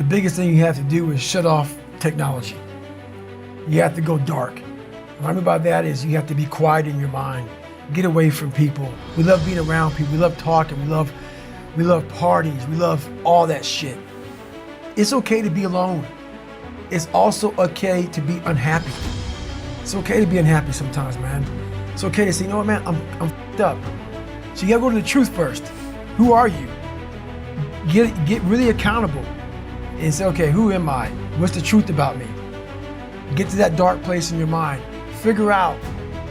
the biggest thing you have to do is shut off technology. You have to go dark. What I mean by that is you have to be quiet in your mind. Get away from people. We love being around people. We love talking. We love parties. We love all that shit. It's okay to be alone. It's also okay to be unhappy. It's okay to be unhappy sometimes, man. It's okay to say, you know what, man, I'm f***ed up. So you gotta go to the truth first. Who are you? Get really accountable and say, okay, who am I? What's the truth about me? Get to that dark place in your mind. Figure out.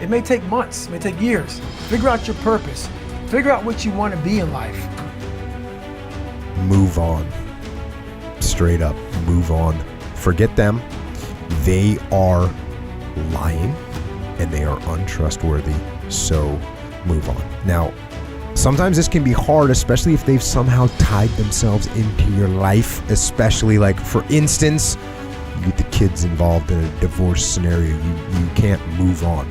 It may take months, it may take years. Figure out your purpose. Figure out what you want to be in life. Move on. Straight up, move on. Forget them. They are lying and they are untrustworthy. So move on. Now, sometimes this can be hard, especially if they've somehow tied themselves into your life, especially like, for instance, you get the kids involved in a divorce scenario. You can't move on,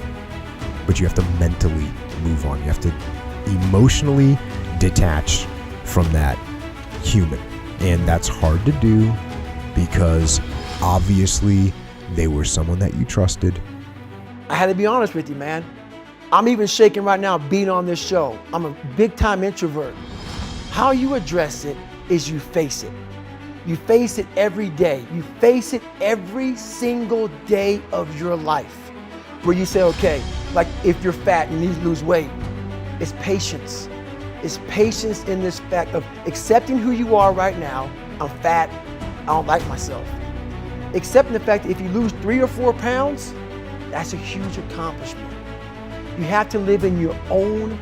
but you have to mentally move on. You have to emotionally detach from that human. And that's hard to do because obviously they were someone that you trusted. I had to be honest with you, man. I'm even shaking right now being on this show. I'm a big time introvert. How you address it is you face it. You face it every day. You face it every single day of your life. Where you say, okay, like if you're fat and you need to lose weight, it's patience. It's patience in this fact of accepting who you are right now. I'm fat, I don't like myself. Accepting the fact that if you lose 3 or 4 pounds, that's a huge accomplishment. You have to live in your own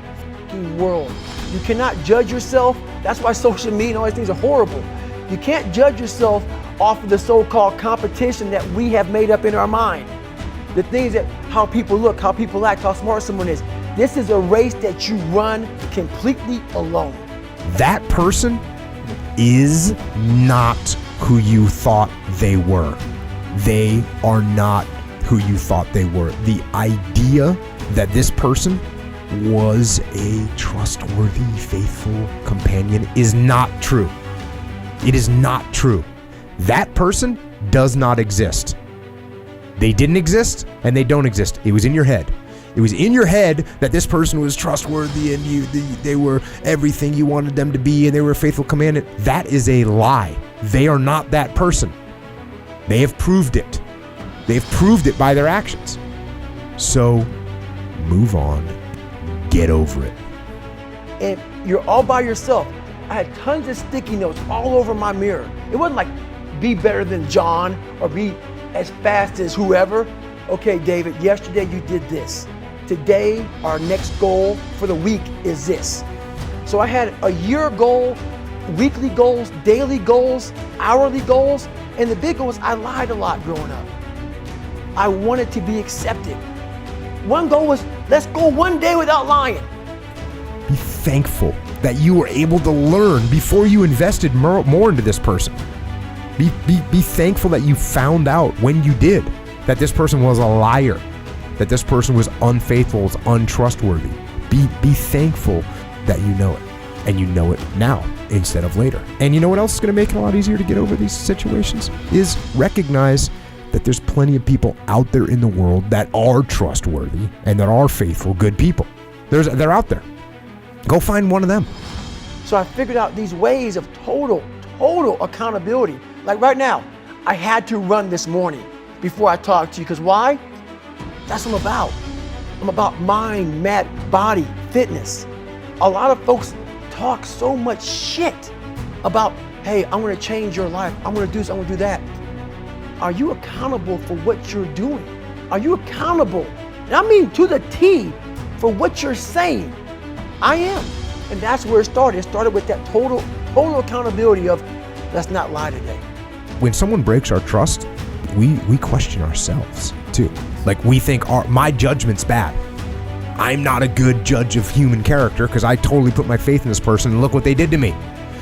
fucking world. You cannot judge yourself. That's why social media and all these things are horrible. You can't judge yourself off of the so-called competition that we have made up in our mind. The things that, how people look, how people act, how smart someone is. This is a race that you run completely alone. That person is not who you thought they were. They are not who you thought they were. The idea that this person was a trustworthy, faithful companion is not true. It is not true. That person does not exist. They didn't exist and they don't exist. It was in your head. It was in your head that this person was trustworthy and they were everything you wanted them to be and they were a faithful companion. That is a lie. They are not that person. They have proved it. They've proved it by their actions. So move on. Get over it. And you're all by yourself. I had tons of sticky notes all over my mirror. It wasn't like be better than John or be as fast as whoever. Okay, David, yesterday you did this. Today, our next goal for the week is this. So I had a year goal, weekly goals, daily goals, hourly goals, and the big goal was I lied a lot growing up. I wanted to be accepted. One goal was, let's go one day without lying. Be thankful that you were able to learn before you invested more into this person. Be thankful that you found out when you did that this person was a liar, that this person was unfaithful, was untrustworthy. Be thankful that you know it, and you know it now instead of later. And you know what else is going to make it a lot easier to get over these situations is recognize that there's plenty of people out there in the world that are trustworthy and that are faithful, good people. They're out there. Go find one of them. So I figured out these ways of total accountability. Like right now, I had to run this morning before I talk to you, because why? That's what I'm about. I'm about mind, body, fitness. A lot of folks talk so much shit about, hey, I'm gonna change your life. I'm gonna do this, I'm gonna do that. Are you accountable for what you're doing? Are you accountable? And I mean to the T for what you're saying. I am. And that's where it started. It started with that total accountability of let's not lie today. When someone breaks our trust, we question ourselves too. Like we think my judgment's bad. I'm not a good judge of human character because I totally put my faith in this person and look what they did to me.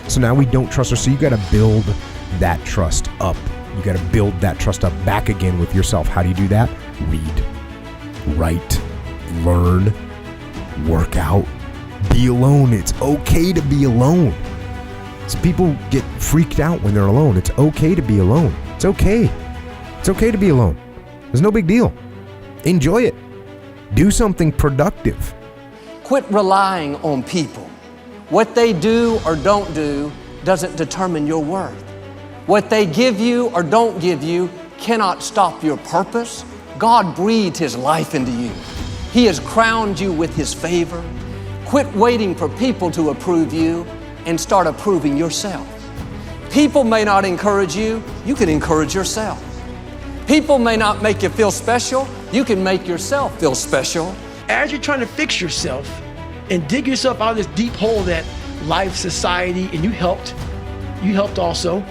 So now we don't trust her. So you got to build that trust up. You got to build that trust up back again with yourself. How do you do that? Read, write, learn, work out, be alone. It's okay to be alone. So people get freaked out when they're alone. It's okay to be alone. It's okay. It's okay to be alone. There's no big deal. Enjoy it. Do something productive. Quit relying on people. What they do or don't do doesn't determine your worth. What they give you or don't give you cannot stop your purpose. God breathed His life into you. He has crowned you with His favor. Quit waiting for people to approve you and start approving yourself. People may not encourage you, you can encourage yourself. People may not make you feel special, you can make yourself feel special. As you're trying to fix yourself and dig yourself out of this deep hole that life, society, and you helped also,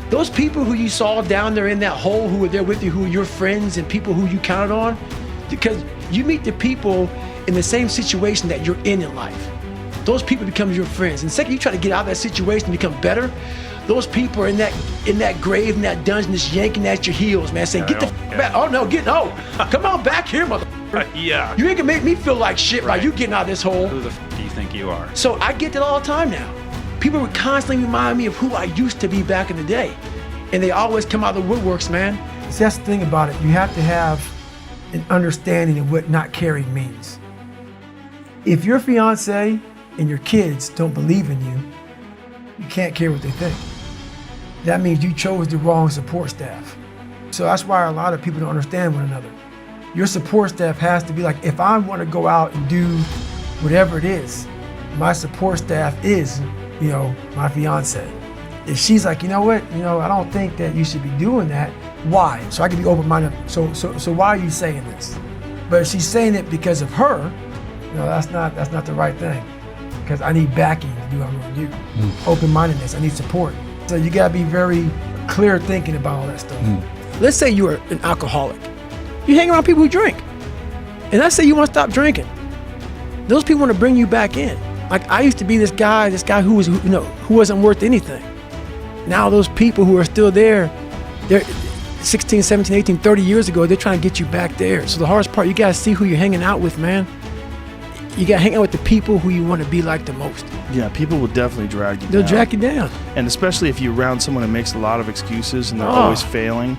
those people who you saw down there in that hole who were there with you, who were your friends and people who you counted on, because you meet the people in the same situation that you're in life. Those people become your friends. And the second you try to get out of that situation and become better, those people are in that grave, in that dungeon, just yanking at your heels, man, saying, get the back. Oh no, come on back here, motherfucker. Yeah. You ain't gonna make me feel like shit by you getting out of this hole. Who the do you think you are? So I get that all the time now. People would constantly remind me of who I used to be back in the day. And they always come out of the woodworks, man. See, that's the thing about it. You have to have an understanding of what not caring means. If your fiance and your kids don't believe in you, you can't care what they think. That means you chose the wrong support staff. So that's why a lot of people don't understand one another. Your support staff has to be like, if I want to go out and do whatever it is, my support staff is, my fiance. If she's like, you know what, I don't think that you should be doing that, why? So I can be open-minded. So why are you saying this? But if she's saying it because of her, that's not the right thing. Because I need backing to do what I'm going to do. Open-mindedness, I need support. So you gotta be very clear thinking about all that stuff. Let's say you're an alcoholic. You hang around people who drink. And let's say you want to stop drinking. Those people want to bring you back in. Like I used to be this guy who wasn't worth anything. Now those people who are still there, they're 16, 17, 18, 30 years ago, they're trying to get you back there. So the hardest part, you gotta see who you're hanging out with, man. You gotta hang out with the people who you want to be like the most. Yeah, people will definitely drag you down. They'll drag you down. And especially if you're around someone who makes a lot of excuses and they're always failing.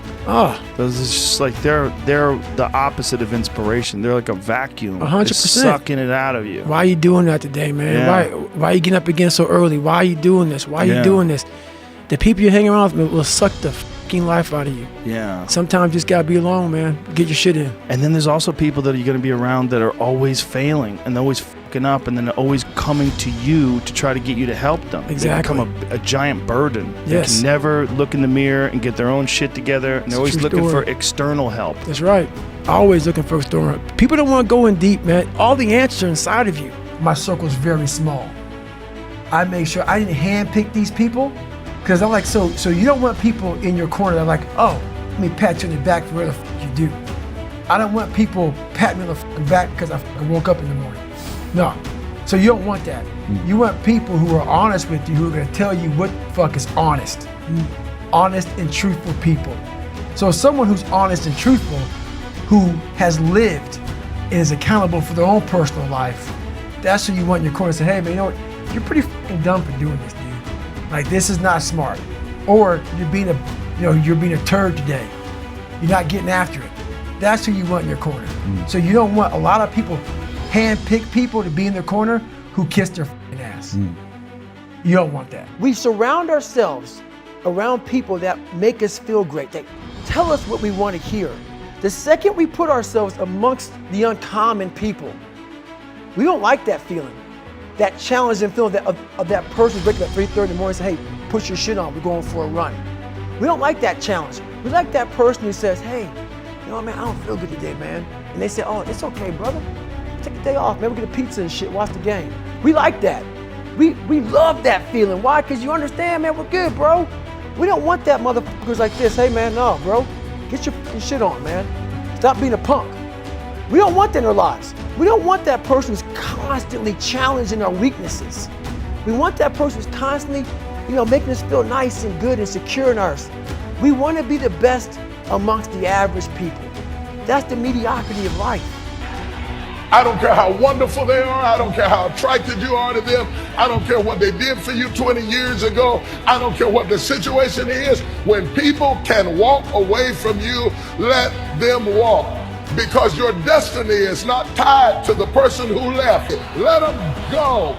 Those is just like they're the opposite of inspiration. They're like a vacuum. 100%. It's sucking it out of you. Why are you doing that today, man? Yeah. Why are you getting up again so early? Why are you doing this? Why are you doing this? The people you hang around with will suck the fucking life out of you. Yeah. Sometimes you just gotta be alone, man. Get your shit in. And then there's also people that you're going to be around that are always failing and they're always fucking up and then they're always coming to you to try to get you to help them. Exactly. They become a giant burden. Yes. They can never look in the mirror and get their own shit together. And they're always looking for external help. That's right. Always looking for external help. People don't want to go in deep, man. All the answers are inside of you. My circle's very small. I make sure I didn't handpick these people because I'm like, so you don't want people in your corner that are like, oh, let me pat you in the back for what the fuck you do. I don't want people patting me on the fucking back because I fucking woke up in the morning. No. So you don't want that. You want people who are honest with you, who are going to tell you what the fuck is honest. Honest and truthful people. So someone who's honest and truthful, who has lived and is accountable for their own personal life, that's who you want in your corner to say, hey man, you know what? You're pretty fucking dumb for doing this, dude. Like this is not smart. Or you're being a turd today. You're not getting after it. That's who you want in your corner. So you don't want a lot of people hand-pick people to be in their corner who kiss their fucking ass. You don't want that. We surround ourselves around people that make us feel great. They tell us what we want to hear. The second we put ourselves amongst the uncommon people, we don't like that feeling. That challenging feeling of that person waking up at 3:30 in the morning and say, hey, put your shit on, we're going for a run. We don't like that challenge. We like that person who says, hey, you know what, man, I don't feel good today, man. And they say, oh, it's okay, brother. Take a day off, man, we'll get a pizza and shit, watch the game. We like that. We love that feeling. Why? Because you understand, man, we're good, bro. We don't want that motherfuckers like this. Hey, man, no, bro. Get your fucking shit on, man. Stop being a punk. We don't want that in our lives. We don't want that person who's constantly challenging our weaknesses. We want that person who's constantly, making us feel nice and good and secure in ours. We want to be the best amongst the average people. That's the mediocrity of life. I don't care how wonderful they are. I don't care how attracted you are to them. I don't care what they did for you 20 years ago. I don't care what the situation is. When people can walk away from you, let them walk. Because your destiny is not tied to the person who left. Let them go.